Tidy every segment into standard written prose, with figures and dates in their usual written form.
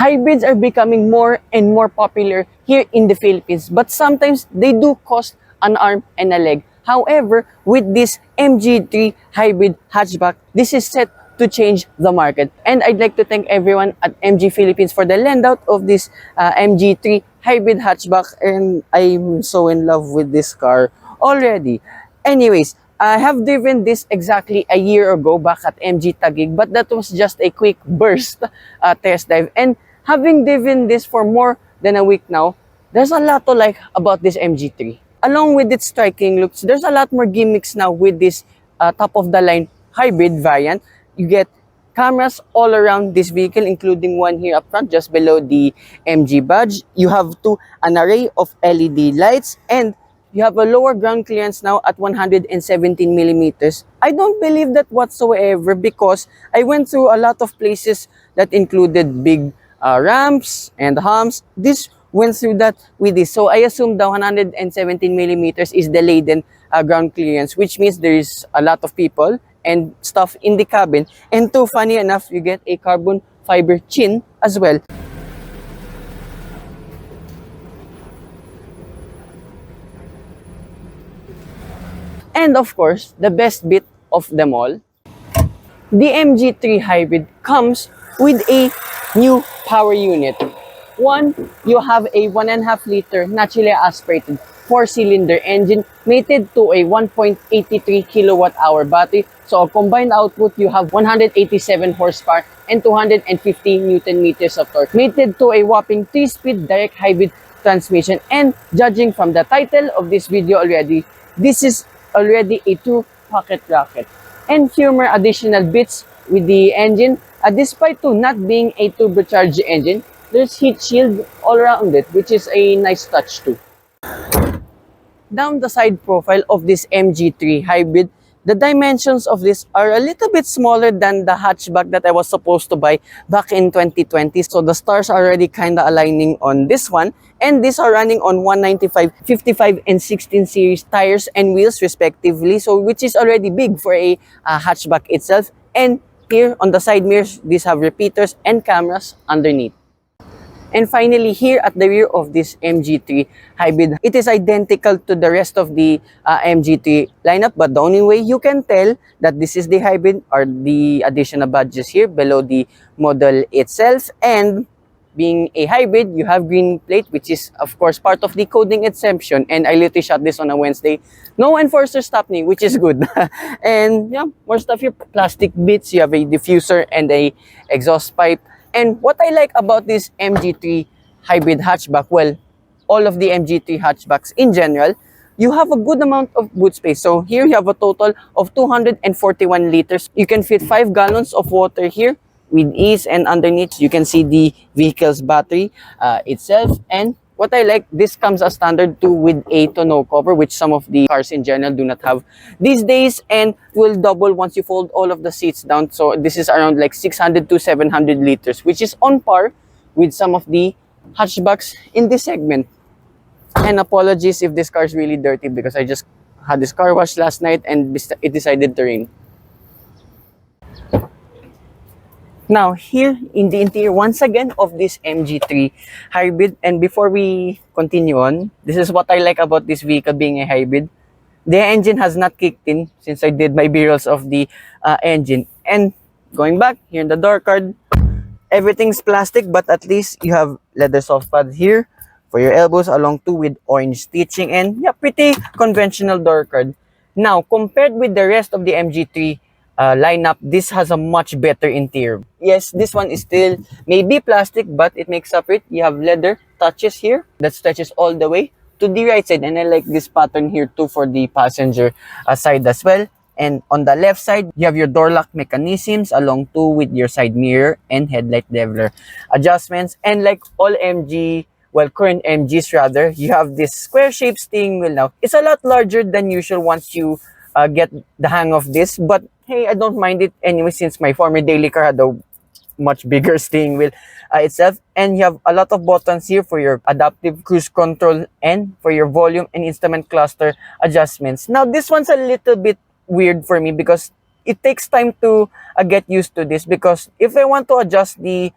Hybrids are becoming more and more popular here in the Philippines, but sometimes they do cost an arm and a leg. However, with this MG3 hybrid hatchback, this is set to change the market. And I'd like to thank everyone at MG Philippines for the lend out of this MG3 hybrid hatchback, and I'm so in love with this car already. Anyways, I have driven this exactly a year ago back at MG Taguig, but that was just a quick burst test drive. And having driven this for more than a week now, there's a lot to like about this MG3. Along with its striking looks, there's a lot more gimmicks now with this top-of-the-line hybrid variant. You get cameras all around this vehicle, including one here up front, just below the MG badge. You have an array of LED lights, and you have a lower ground clearance now at 117 millimeters. I don't believe that whatsoever, because I went through a lot of places that included big ramps and humps. This went through that with this. So I assume the 117 millimeters is the laden ground clearance, which means there is a lot of people and stuff in the cabin. And too, funny enough, you get a carbon fiber chin as well. And of course, the best bit of them all, the MG3 hybrid comes with a new power unit. One, you have a 1.5 liter naturally aspirated 4-cylinder engine mated to a 1.83 kilowatt hour battery. So a combined output, you have 187 horsepower and 250 Newton meters of torque, mated to a whopping 3-speed direct hybrid transmission. And judging from the title of this video already, this is already a true pocket rocket. And few more additional bits with the engine. Despite not being a turbocharged engine, there's heat shield all around it, which is a nice touch too. Down the side profile of this MG3 hybrid, the dimensions of this are a little bit smaller than the hatchback that I was supposed to buy back in 2020. So the stars are already kind of aligning on this one. And these are running on 195, 55, and 16 series tires and wheels respectively. So which is already big for a hatchback itself. And here on the side mirrors, these have repeaters and cameras underneath. And finally, here at the rear of this MG3 hybrid, it is identical to the rest of the MG3 lineup, but the only way you can tell that this is the hybrid are the additional badges here below the model itself. And being a hybrid, you have green plate, which is of course part of the coding exemption. And I literally shot this on a Wednesday. No enforcer stopped me, which is good. And yeah, more stuff here, plastic bits. You have a diffuser and a exhaust pipe. And what I like about this MG3 hybrid hatchback, well, all of the MG3 hatchbacks in general, you have a good amount of boot space. So here you have a total of 241 liters. You can fit 5 gallons of water here with ease, and underneath you can see the vehicle's battery itself. And what I like, this comes as standard too with a tonneau cover, which some of the cars in general do not have these days, and will double once you fold all of the seats down. So this is around like 600 to 700 liters, which is on par with some of the hatchbacks in this segment. And apologies if this car is really dirty, because I just had this car wash last night and it decided to rain. Now, here in the interior, once again, of this MG3 hybrid, and before we continue on, this is what I like about this vehicle being a hybrid. The engine has not kicked in since I did my B-rolls of the engine. And going back, here in the door card, everything's plastic, but at least you have leather soft pads here for your elbows, along too with orange stitching, and yeah, pretty conventional door card. Now, compared with the rest of the MG3 lineup, this has a much better interior. Yes, this one is still maybe plastic, but it makes up for it. You have leather touches here that stretches all the way to the right side, and I like this pattern here too for the passenger side as well. And on the left side, you have your door lock mechanisms, along too with your side mirror and headlight leveler adjustments. And like all current MGs rather, you have this square shaped steering wheel now. It's a lot larger than usual once you get the hang of this, but hey, I don't mind it anyway, since my former daily car had a much bigger steering wheel itself. And you have a lot of buttons here for your adaptive cruise control and for your volume and instrument cluster adjustments. Now, this one's a little bit weird for me because it takes time to get used to this, because if I want to adjust the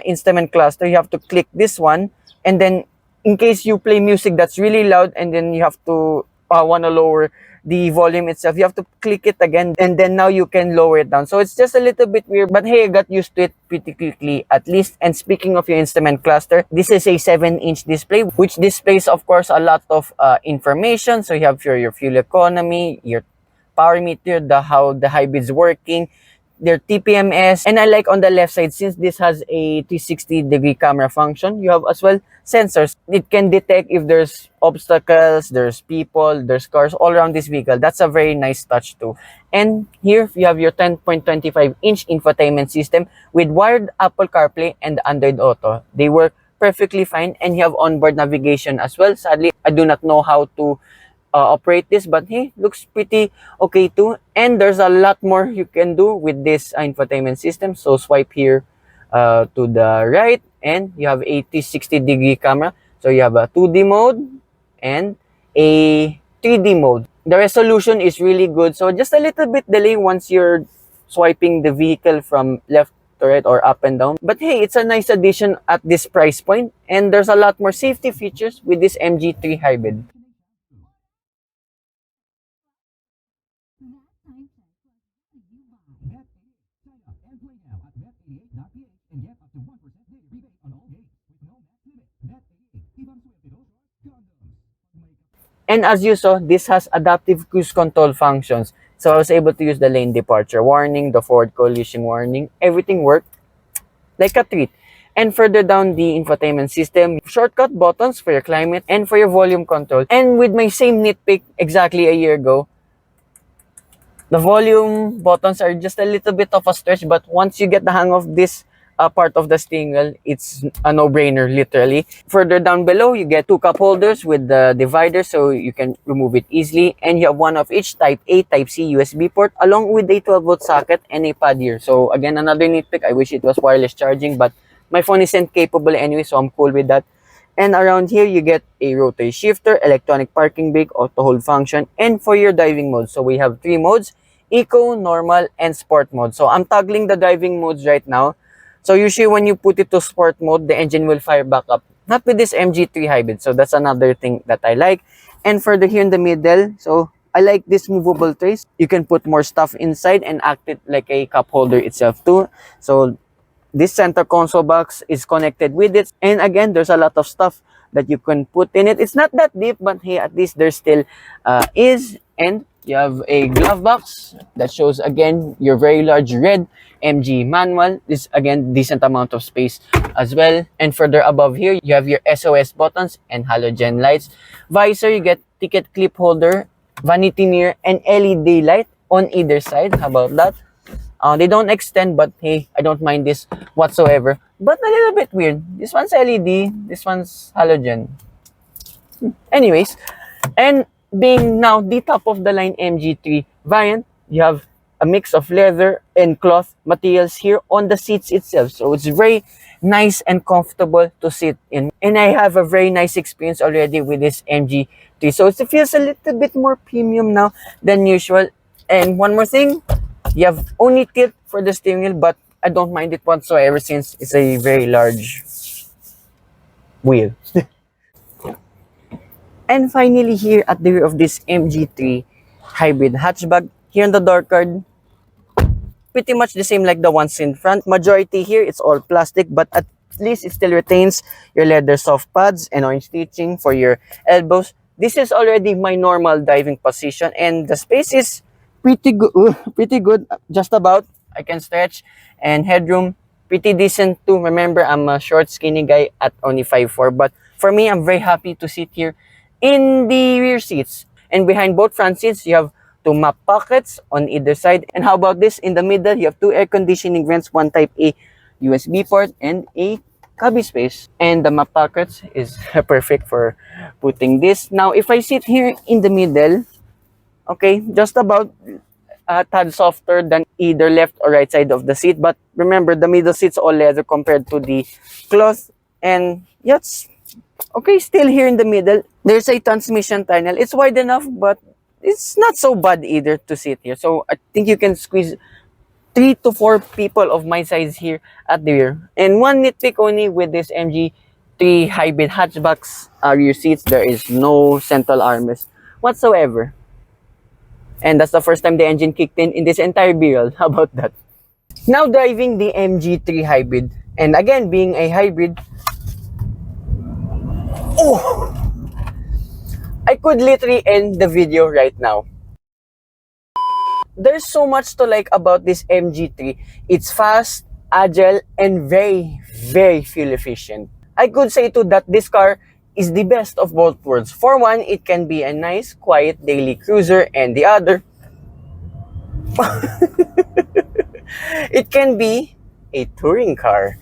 instrument cluster, you have to click this one, and then in case you play music that's really loud and then you have to want to lower the volume itself, you have to click it again, and then now you can lower it down. So it's just a little bit weird, but hey, I got used to it pretty quickly at least. And speaking of your instrument cluster, this is a 7-inch display which displays of course a lot of information. So you have your fuel economy, your power meter, how the hybrid's working, their TPMS, and I like on the left side, since this has a 360-degree camera function, you have as well sensors. It can detect if there's obstacles, there's people, there's cars all around this vehicle. That's a very nice touch too. And here you have your 10.25-inch infotainment system with wired Apple CarPlay and Android Auto. They work perfectly fine, and you have onboard navigation as well. Sadly, I do not know how to operate this, but hey, looks pretty okay too. And there's a lot more you can do with this infotainment system. So swipe here to the right, and you have a 360-degree camera. So you have a 2D mode and a 3D mode. The resolution is really good, so just a little bit delay once you're swiping the vehicle from left to right or up and down. But hey, it's a nice addition at this price point, and there's a lot more safety features with this MG3 hybrid. And as you saw, this has adaptive cruise control functions. So I was able to use the lane departure warning, the forward collision warning. Everything worked like a treat. And further down the infotainment system, shortcut buttons for your climate and for your volume control. And with my same nitpick exactly a year ago, the volume buttons are just a little bit of a stretch, but once you get the hang of this part of the steering wheel, it's a no-brainer, literally. Further down below, you get two cup holders with the divider, so you can remove it easily. And you have one of each Type A, Type C USB port, along with a 12-volt socket and a pad here. So again, another nitpick, I wish it was wireless charging, but my phone isn't capable anyway, so I'm cool with that. And around here, you get a rotary shifter, electronic parking brake, auto hold function, and for your driving mode. So we have 3 modes: Eco, Normal, and Sport mode. So I'm toggling the driving modes right now. So usually when you put it to Sport mode, the engine will fire back up. Not with this MG3 hybrid. So that's another thing that I like. And further here in the middle, so I like this movable trays. You can put more stuff inside and act it like a cup holder itself too. So this center console box is connected with it. And again, there's a lot of stuff that you can put in it. It's not that deep, but hey, at least there still is. And you have a glove box that shows again your very large red MG manual. This again, decent amount of space as well. And further above here, you have your SOS buttons and halogen lights. Visor, you get ticket clip holder, vanity mirror, and LED light on either side. How about that? They don't extend, but hey, I don't mind this whatsoever. But a little bit weird. This one's LED, this one's halogen. Anyways, and being now the top of the line MG3 variant, you have a mix of leather and cloth materials here on the seats itself. So it's very nice and comfortable to sit in. And I have a very nice experience already with this MG3. So it feels a little bit more premium now than usual. And one more thing, you have only tilt for the steering wheel, but I don't mind it whatsoever since it's a very large wheel. And finally, here at the rear of this MG3 hybrid hatchback, here on the door card, pretty much the same like the ones in front. Majority here, it's all plastic, but at least it still retains your leather soft pads and orange stitching for your elbows. This is already my normal driving position, and the space is pretty good, just about. I can stretch, and headroom, pretty decent too. Remember, I'm a short, skinny guy at only 5'4", but for me, I'm very happy to sit here in the rear seats. And behind both front seats, you have 2 map pockets on either side. And how about this? In the middle, you have 2 air conditioning vents, 1 Type A USB port, and a cubby space. And the map pockets is perfect for putting this. Now, if I sit here in the middle, okay, just about a tad softer than either left or right side of the seat. But remember, the middle seat's all leather compared to the cloth. And yes, okay, still here in the middle, there's a transmission tunnel. It's wide enough, but it's not so bad either to sit here. So I think you can squeeze 3 to 4 people of my size here at the rear. And one nitpick only with this MG3 hybrid hatchback's rear seats, there is no central armrest whatsoever. And that's the first time the engine kicked in this entire build. How about that? Now driving the MG3 hybrid, and again being a hybrid, oh, I could literally end the video right now. There's so much to like about this MG3. It's fast, agile, and very, very fuel efficient. I could say too that this car is the best of both worlds. For one, it can be a nice, quiet daily cruiser, and the other, it can be a touring car.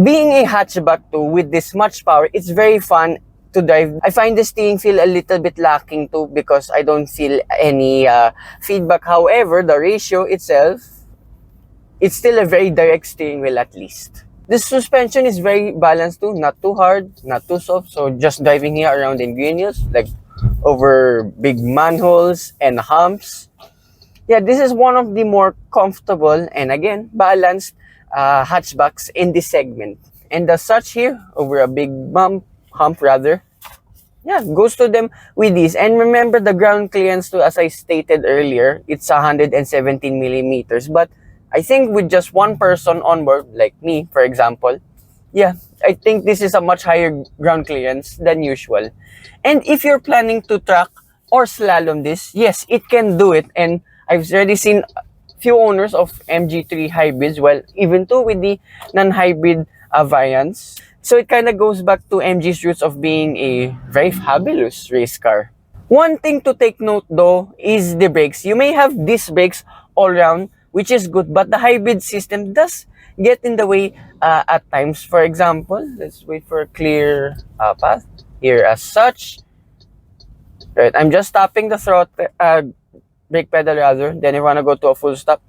Being a hatchback too, with this much power, it's very fun to drive. I find the steering feel a little bit lacking too because I don't feel any feedback. However, the ratio itself, it's still a very direct steering wheel at least. The suspension is very balanced too, not too hard, not too soft. So just driving here around in Greenhills, like over big manholes and humps, yeah, this is one of the more comfortable and again balanced hatchbacks in this segment. And as such here, over a big hump rather, yeah, goes to them with these. And remember the ground clearance too, as I stated earlier, it's 117 millimeters. But I think with just one person on board, like me, for example, yeah, I think this is a much higher ground clearance than usual. And if you're planning to track or slalom this, yes, it can do it. And I've already seen few owners of MG3 hybrids, well, even too with the non-hybrid variants. So it kind of goes back to MG's roots of being a very fabulous race car. One thing to take note though is the brakes. You may have disc brakes all around, which is good, but the hybrid system does get in the way at times. For example, let's wait for a clear path here as such. Right, I'm just tapping the throttle, brake pedal rather, then I want to go to a full stop.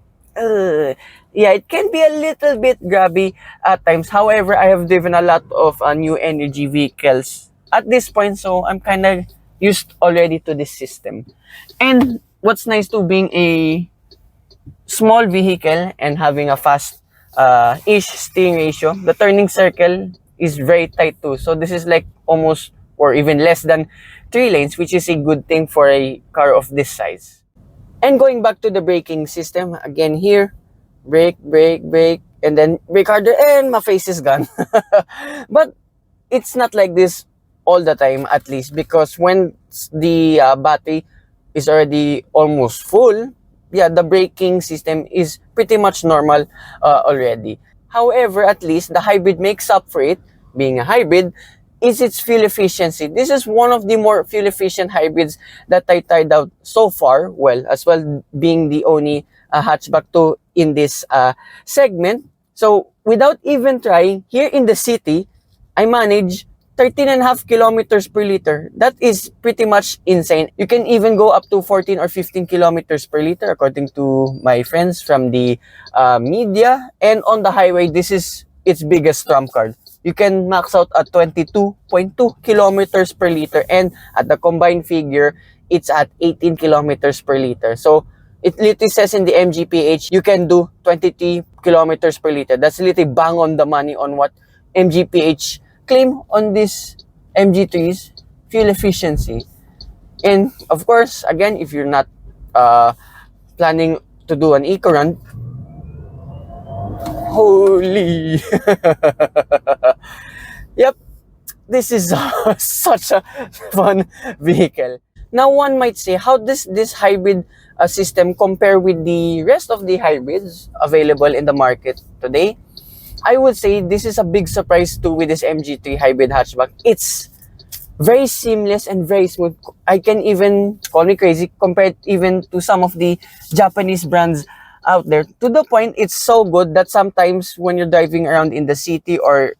Yeah, it can be a little bit grabby at times. However, I have driven a lot of new energy vehicles at this point, so I'm kind of used already to this system. And what's nice to being a small vehicle and having a fast-ish steering ratio, the turning circle is very tight too. So this is like almost or even less than 3 lanes, which is a good thing for a car of this size. And going back to the braking system, again here, brake, brake, brake, and then brake harder, and my face is gone. But it's not like this all the time, at least, because when the battery is already almost full, yeah, the braking system is pretty much normal already. However, at least the hybrid makes up for it, being a hybrid, is its fuel efficiency. This is one of the more fuel efficient hybrids that I tried out so far. Well, as well being the only hatchback too in this segment. So without even trying, here in the city, I manage 13.5 kilometers per liter. That is pretty much insane. You can even go up to 14 or 15 kilometers per liter according to my friends from the media. And on the highway, this is its biggest trump card. You can max out at 22.2 kilometers per liter, and at the combined figure, it's at 18 kilometers per liter. So it literally says in the MGPH, you can do 23 kilometers per liter. That's literally bang on the money on what MGPH claim on this MG3's fuel efficiency. And of course, again, if you're not planning to do an eco run, holy yep, this is such a fun vehicle. Now one might say, how does this hybrid system compare with the rest of the hybrids available in the market today? I would say this is a big surprise too with this MG3 hybrid hatchback. It's very seamless and very smooth. I can even, call me crazy, compared even to some of the Japanese brands out there, to the point it's so good that sometimes when you're driving around in the city or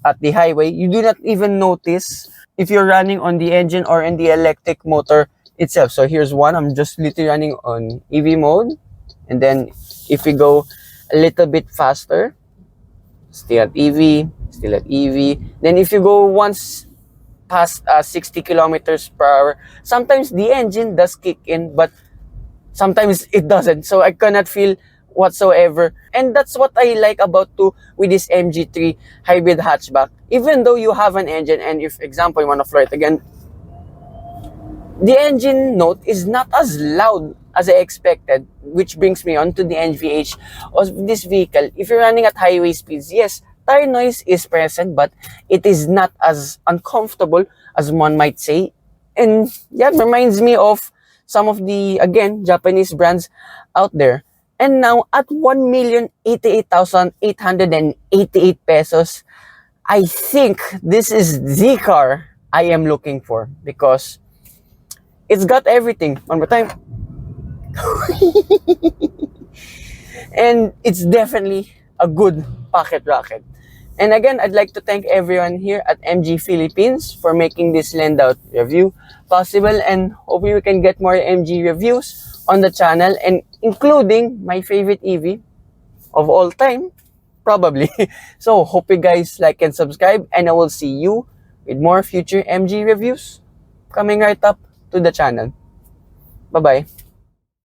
at the highway, you do not even notice if you're running on the engine or in the electric motor itself. So here's one, I'm just literally running on EV mode, and then if we go a little bit faster, still at EV, still at EV. Then if you go once past 60 kilometers per hour, sometimes the engine does kick in, but sometimes it doesn't. So I cannot feel whatsoever. And that's what I like about too with this MG3 hybrid hatchback. Even though you have an engine, and if example you want to floor it again, the engine note is not as loud as I expected, which brings me on to the NVH of this vehicle. If you're running at highway speeds, yes, tire noise is present, but it is not as uncomfortable as one might say. And yeah, it reminds me of some of the, again, Japanese brands out there. And now at 1,088,888 pesos, I think this is the car I am looking for, because it's got everything. One more time. And it's definitely a good pocket rocket. And again, I'd like to thank everyone here at MG Philippines for making this lend out review possible, and hopefully we can get more MG reviews on the channel, and including my favorite EV of all time, probably. So hope you guys like and subscribe, and I will see you with more future MG reviews coming right up to the channel. Bye-bye.